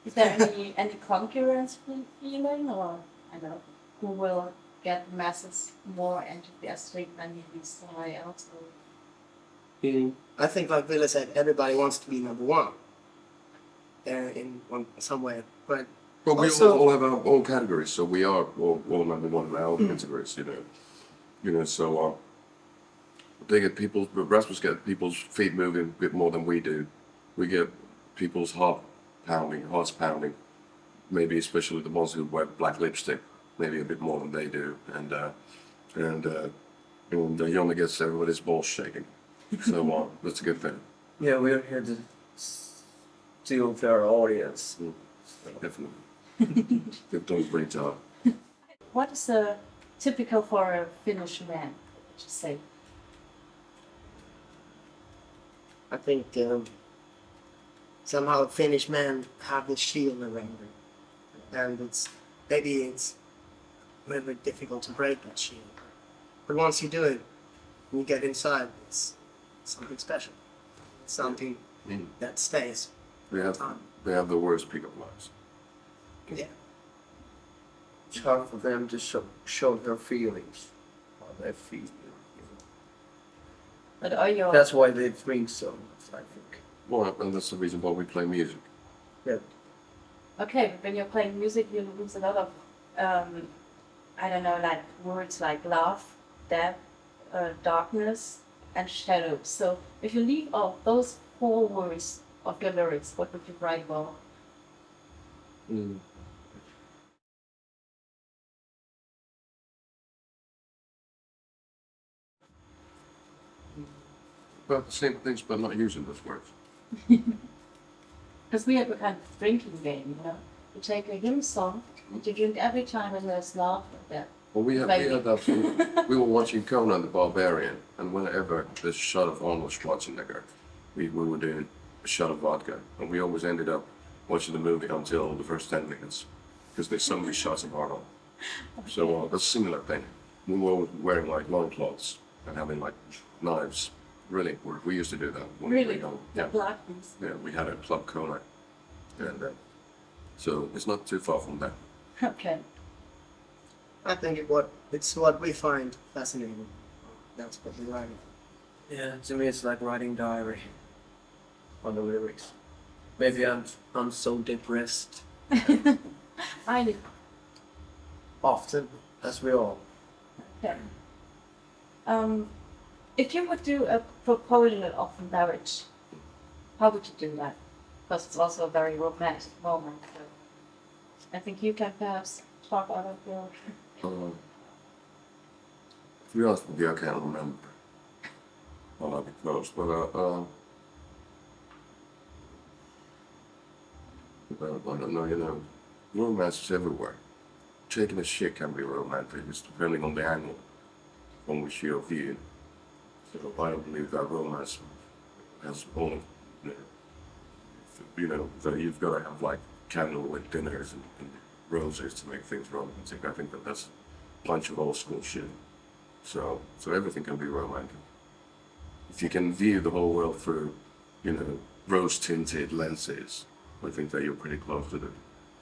Is there any concurrence feeling, or I don't know, who will get masses more enthusiastic than somebody else? Or... I think, like Villa said, everybody wants to be number one. In some way, but well, we also, all have our own categories, so we are all number one in our own categories, you know. So they get people. Rasmus get people's feet moving a bit more than we do. We get people's hearts pounding. Maybe especially the ones who wear black lipstick, maybe a bit more than they do, and Jonna gets everybody's balls shaking. So that's a good thing. Yeah, we're here to deal with our audience. So, definitely. They've done a great job. What is typical for a Finnish man, would you say? I think somehow Finnish men have this shield around them, and it's a little bit difficult to break that shield. But once you do it, when you get inside, it's something special. It's something that stays. They have the worst pickup lines. Yeah. It's hard for them to show their feelings, how they feel. But are you... That's why they drink so much, I think. Well, and that's the reason why we play music. Yeah. Okay, but when you're playing music, you use a lot of, I don't know, like words like love, death, darkness, and shadow. So if you leave out those 4 words of your lyrics, what would you write about? But the same things, but not using those words. Because we have a kind of drinking game, you know. You take a hymn song, and you drink every time when there's love or death. Well, we had that. We were watching Conan the Barbarian, and whenever there's a shot of Arnold Schwarzenegger, we were doing a shot of vodka, and we always ended up watching the movie until the first 10 minutes, because there's so many shots of Arnold. Okay. So that's a similar thing. We were wearing like long clothes and having like knives. Really, we used to do that. When really? We were young. Yeah. Blackness. Yeah, we had a club Conan, and so it's not too far from that. Okay. I think it's what we find fascinating. That's what we write. Yeah, to me it's like writing diary on the lyrics. Maybe I'm so depressed. I Often, as we all. Okay. If you would do a proposal of marriage, how would you do that? Because it's also a very romantic moment. So I think you can perhaps talk out of your... To be honest with you, I can't remember. I'll not be close, but I don't know, you know, romance is everywhere. Taking a shit can be romantic, it's depending on the angle from which you're viewed. So I don't believe that romance has only, you know, that you've got to have like candlelit dinners and roses to make things romantic. I think that's a bunch of old school shit. So everything can be romantic. If you can view the whole world through, you know, rose-tinted lenses, I think that you're pretty close to the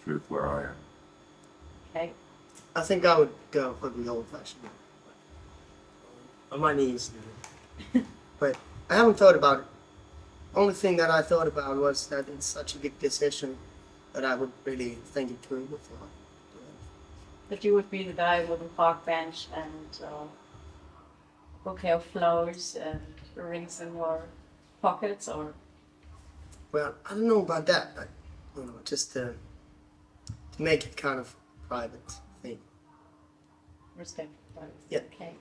truth where I am. Okay. I think I would go for the old-fashioned way. On my knees. But I haven't thought about it. Only thing that I thought about was that it's such a big decision that I would really think it through before. That you would be the guy with a park bench and a bouquet of flowers and rings in your pockets, or? Well, I don't know about that, but you know, just to make it kind of private thing. Respect. Yeah. Okay.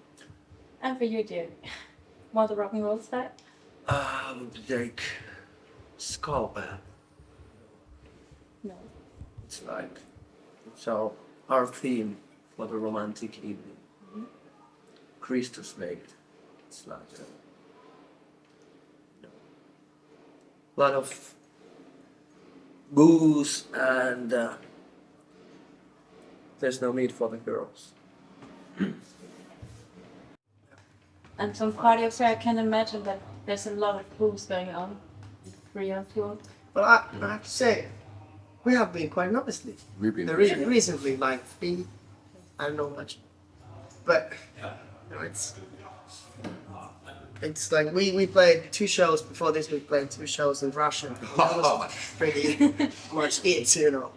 And for you, dear, more the rock and roll side? I would take skull bath. No. It's like, so our theme for the romantic evening. Christus made. It's like a lot of booze and there's no need for the girls. And some party upstairs, I can imagine that there's a lot of booze going on. 3 on 2. Well, I have to say, We have been quite honestly. We've been Recently, like three, I don't know much, but you know, it's like we played 2 shows before this. We played 2 shows in Russia. That was pretty much it, you know.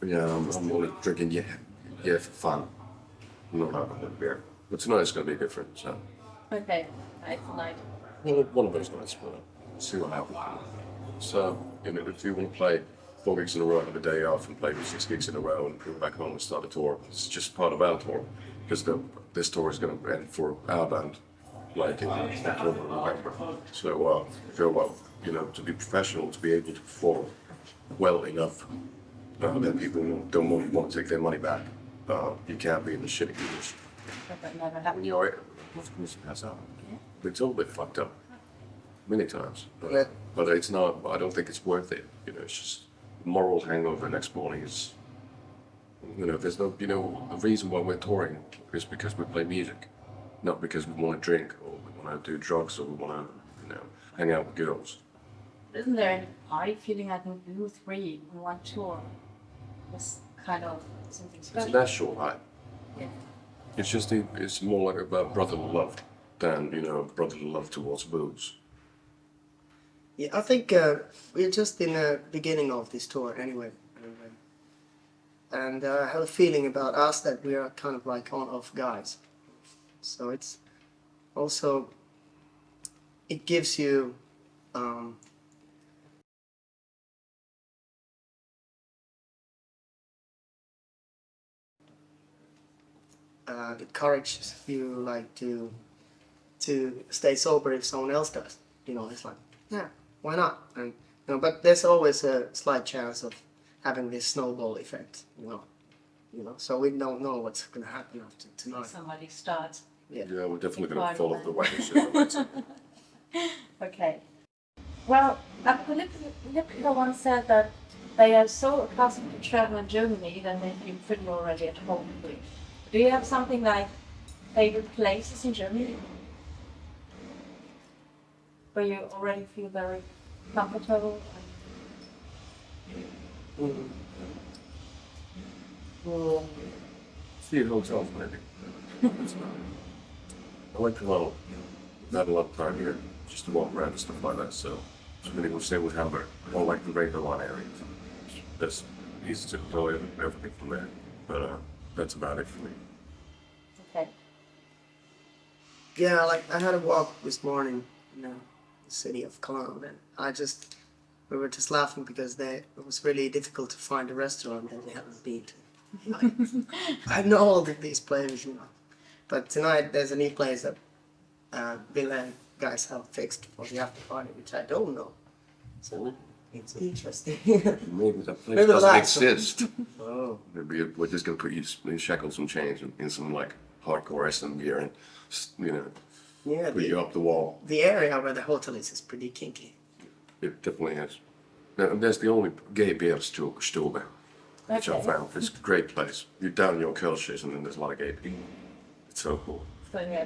Yeah, I'm only drinking yeah for fun. Not having a beer. But tonight it's gonna be different, so. Okay, nice night. Well, one of those nights, but see what happens. So, you know, if you want to play 4 weeks in a row and have a day off and play 6 gigs in a row and go back home and start a tour, it's just part of our tour. Because this tour is going to end for our band, like in October, November. So, you know, to be professional, to be able to perform well enough that people don't want to take their money back. You can't be in the shitty condition. That never happened. When you're, of course, pass out. It's all a bit fucked up. Many times. Yeah. But it's not, I don't think it's worth it. You know, it's just moral hangover next morning is, you know, there's no, you know, the reason why we're touring is because we play music. Not because we want to drink or we want to do drugs or we want to, you know, hang out with girls. Isn't there any party feeling like in you 3 on one tour? It's kind of something It's special. a natural high. Yeah. It's just, it's more like about brotherly love than, you know, brotherly love towards booze. Yeah, I think we're just in the beginning of this tour anyway. And I have a feeling about us that we are kind of like on-off guys. So it's also, it gives you it encourages you like to stay sober if someone else does. You know, it's like, yeah, why not? And you know, but there's always a slight chance of having this snowball effect. You know, so we don't know what's going to happen after tonight. Somebody starts. Yeah, we're definitely going to Part follow of the it. wagon. Okay. Well, Lipka once said that they are so accustomed to travel in Germany that they feel pretty already at home. Do you have something like favorite places in Germany where you already feel very comfortable? Mm. Few hotels, maybe. I like Cologne. Not a lot of time here, just to walk around and stuff like that. So many will stay with Hamburg. I like the Rainbow Line area. That's easy to enjoy everything from there. But that's about it for me. Okay. Yeah, like I had a walk this morning in the city of Cologne, and we were just laughing because it was really difficult to find a restaurant that we haven't been to. Like, I know all of these places, you know, but tonight there's a new place that Bill and guys have fixed for the after party, which I don't know. So it's interesting. Maybe that place Maybe doesn't that's- exist. Oh. Maybe we're just gonna put you in shackles and chains in some like hardcore SM gear and you know Yeah, put you up the wall. the area where the hotel is pretty kinky. It definitely is. Now, there's the only gay beer Stube, which I Okay. found. It's a great place. You're down your curl shit and then there's a lot of gay people. It's so cool. So, yeah.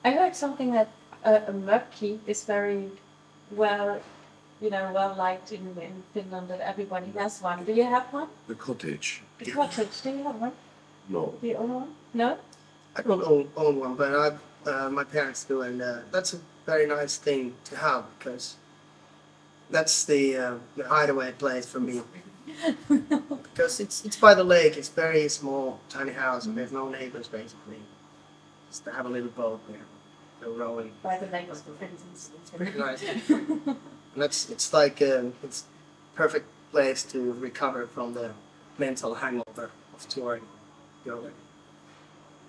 I heard something that a murky is very well, well liked in Finland, that everybody has one. Do you have one? The cottage. The cottage, do you have one? No. Do you own one? No? I don't own one, but my parents do, and that's a very nice thing to have because that's the hideaway place for me. Because it's by the lake, it's very small, tiny house, and there's no neighbors basically. Just to have a little boat there, go rowing. By the lake of the Finns. Pretty nice. And it's like it's perfect place to recover from the mental hangover of touring. Going.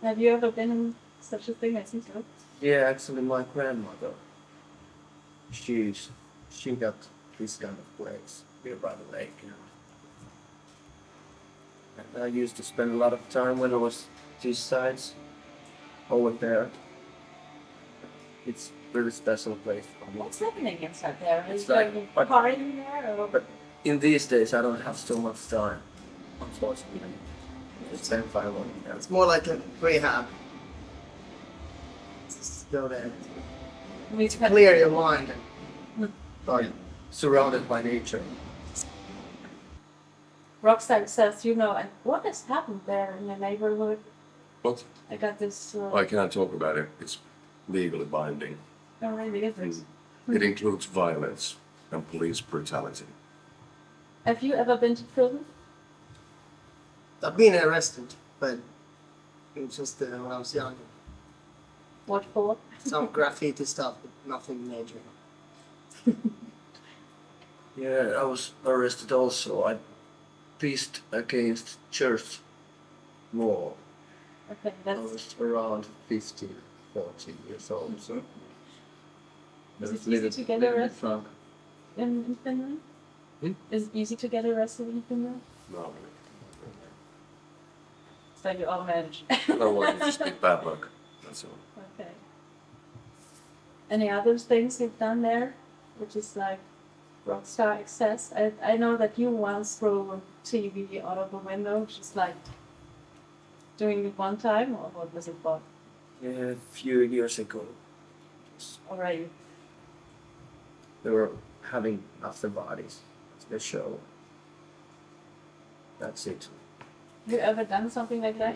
Have you ever been in such a thing? I think so. Yeah, actually, my grandmother, she got this kind of place here by the lake. You know. And I used to spend a lot of time when I was these sides over there. It's a really special place for me. What's happening inside there? Is It's there like- a car in there? Or? But in these days, I don't have so much time, unfortunately. It's time for one. It's more like a rehab. Just go there, We've had- clear your mind. And, Surrounded by nature. Rockstar says, and what has happened there in the neighborhood? What? I got this. I cannot talk about it. It's legally binding. Already is it? It includes violence and police brutality. Have you ever been to prison? I've been arrested, but it was just when I was younger. What for? Some graffiti stuff, but nothing major. Yeah, I was arrested also. I pissed against church wall. Okay, I that's. was around 15, 14 years old. So Is it easy to get arrested in Finland? Hmm? Is it easy to get arrested in Finland? No, So you all manage. no, well, it's just big bad luck. That's all. Okay. Any other things you've done there, which is like rockstar excess? I know that you once threw a TV out of a window, just like doing it one time, or what was it for? yeah, a few years ago, Already. they were having after bodies. The show. That's it. Have you ever done something like that?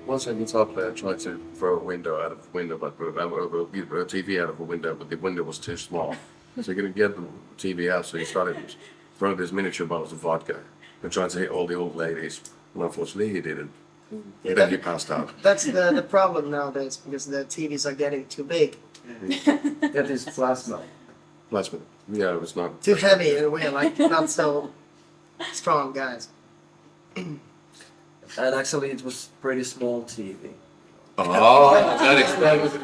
Once a guitar player tried to throw a window out of a window, but a TV out of a window, but the window was too small. So he couldn't get the TV out, so he started throwing these miniature bottles of vodka and trying to hit all the old ladies. And unfortunately, he didn't. Yeah, Then he passed out. That's the problem nowadays because the TVs are getting too big, That is plasma. Last minute. Yeah, it was not. too heavy, and we're like not so strong guys. And actually, it was pretty small TV. Oh, that explains it.